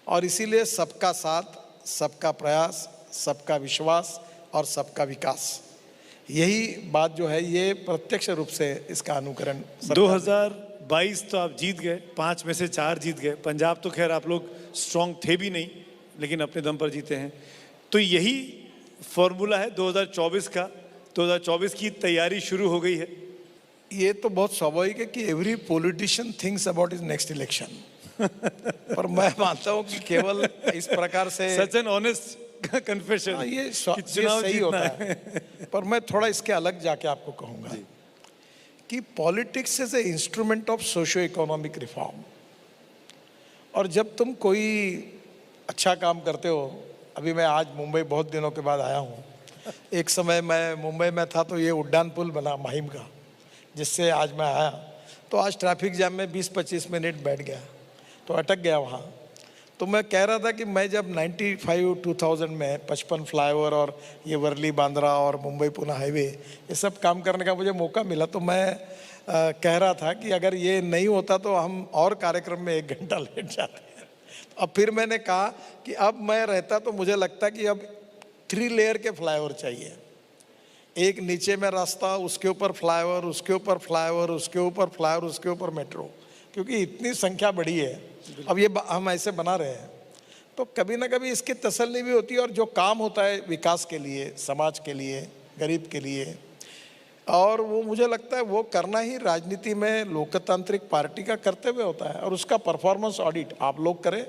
और इसीलिए सबका साथ, सबका प्रयास, सबका विश्वास और सबका विकास, यही बात जो है ये प्रत्यक्ष रूप से इसका अनुकरण 2022 तो आप जीत गए, 5 में से 4 जीत गए। पंजाब तो खैर आप लोग स्ट्रांग थे भी नहीं, लेकिन अपने दम पर जीते हैं। तो यही फॉर्मूला है 2024 का। 2024 की तैयारी शुरू हो गई है। ये तो बहुत स्वाभाविक है कि every politician thinks about his next election. पर मैं मानता हूँ कि केवल इस प्रकार से सच एन ऑनेस्ट कन्फेशन, ये सही होता है। पर मैं थोड़ा इसके अलग जाके आपको कहूँगा कि politics is a instrument of socio economic reform. और जब तुम कोई अच्छा काम करते हो, अभी मैं आज मुंबई बहुत दिनों के बाद आया हूँ। एक समय मैं मुंबई में था तो ये उड्डान पुल बना माहिम का, जिससे आज मैं आया। तो आज ट्रैफिक जाम में 20-25 मिनट बैठ गया, तो अटक गया वहाँ। तो मैं कह रहा था कि मैं जब 95-2000 में 55 फ्लाईओवर और ये वर्ली बांद्रा और मुंबई पुणे हाईवे ये सब काम करने का मुझे मौका मिला, तो मैं कह रहा था कि अगर ये नहीं होता तो हम और कार्यक्रम में 1 घंटा लेट जाते हैं। अब फिर मैंने कहा कि अब मैं रहता तो मुझे लगता कि अब 3 लेयर के फ्लाईओवर चाहिए। एक नीचे में रास्ता, उसके ऊपर फ्लाईओवर, उसके ऊपर फ्लाईओवर, उसके ऊपर फ्लाईओवर, उसके ऊपर मेट्रो, क्योंकि इतनी संख्या बढ़ी है। अब ये हम ऐसे बना रहे हैं तो कभी ना कभी इसकी तसल्ली भी होती है। और जो काम होता है विकास के लिए, समाज के लिए, गरीब के लिए, और वो मुझे लगता है वो करना ही राजनीति में लोकतांत्रिक पार्टी का कर्तव्य होता है। और उसका परफॉर्मेंस ऑडिट आप लोग करें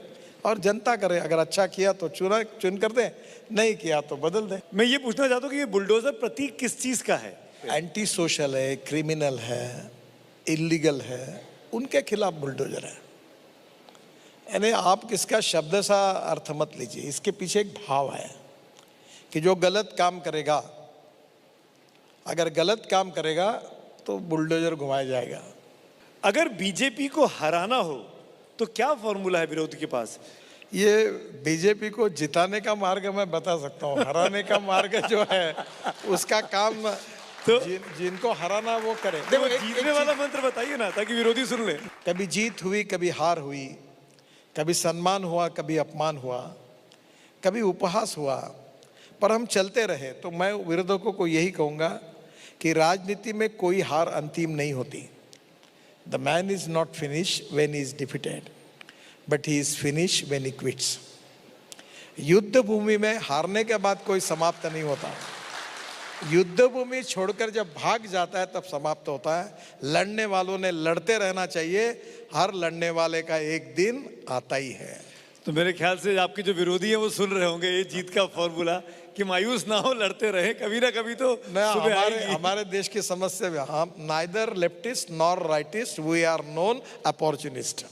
और जनता करे। अगर अच्छा किया तो चुन कर दें, नहीं किया तो बदल दें। मैं ये पूछना चाहता हूँ कि ये बुलडोजर प्रतीक किस चीज का है? एंटी सोशल है, क्रिमिनल है, इलीगल है, उनके खिलाफ बुलडोजर है। यानी आप किसका शब्द सा अर्थ मत लीजिए, इसके पीछे एक भाव है कि जो गलत काम करेगा, अगर गलत काम करेगा तो बुलडोजर घुमाया जाएगा। अगर बीजेपी को हराना हो तो क्या फॉर्मूला है विरोधी के पास? ये बीजेपी को जिताने का मार्ग मैं बता सकता हूँ, हराने का मार्ग जो है उसका काम तो जिनको हराना वो करे। देखो, जीतने वाला मंत्र बताइए ना, ताकि विरोधी सुन ले। कभी जीत हुई, कभी हार हुई, कभी सम्मान हुआ, कभी अपमान हुआ, कभी उपहास हुआ, पर हम चलते रहे। तो मैं विरोधकों को यही कहूँगा कि राजनीति में कोई हार अंतिम नहीं होती। The man is not finish when he is defeated, but he is finish when he quits. युद्ध भूमि में हारने के बाद कोई समाप्त नहीं होता। युद्ध भूमि छोड़कर जब भाग जाता है तब समाप्त होता है। लड़ने वालों ने लड़ते रहना चाहिए, हर लड़ने वाले का एक दिन आता ही है। तो मेरे ख्याल से आपके जो विरोधी हैं वो सुन रहे होंगे ये जीत का फॉर्मूला, कि मायूस ना हो, लड़ते रहे, कभी ना कभी तो हमारे देश की समस्या में हम neither leftist nor rightist, we are known opportunist.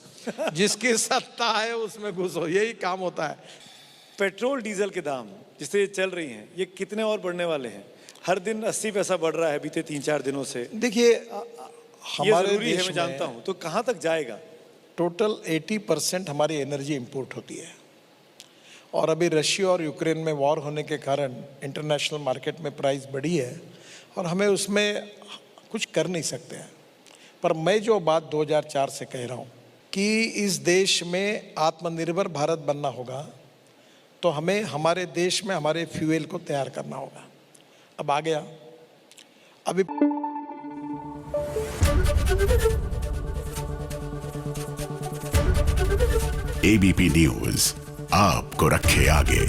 जिसकी सत्ता है उसमें घुसो, यही काम होता है। पेट्रोल डीजल के दाम जिससे ये चल रही हैं, ये कितने और बढ़ने वाले हैं? हर दिन 80 पैसा बढ़ रहा है बीते 3-4 दिनों से। देखिए, हमारे देश है, मैं जानता हूं, तो कहां तक जाएगा? टोटल 80% हमारी एनर्जी इंपोर्ट होती है। और अभी रशिया और यूक्रेन में वॉर होने के कारण इंटरनेशनल मार्केट में प्राइस बढ़ी है और हमें उसमें कुछ कर नहीं सकते हैं। पर मैं जो बात 2004 से कह रहा हूँ कि इस देश में आत्मनिर्भर भारत बनना होगा, तो हमें हमारे देश में हमारे फ्यूल को तैयार करना होगा। अब आ गया अभी एबीपी न्यूज आपको रखे आगे।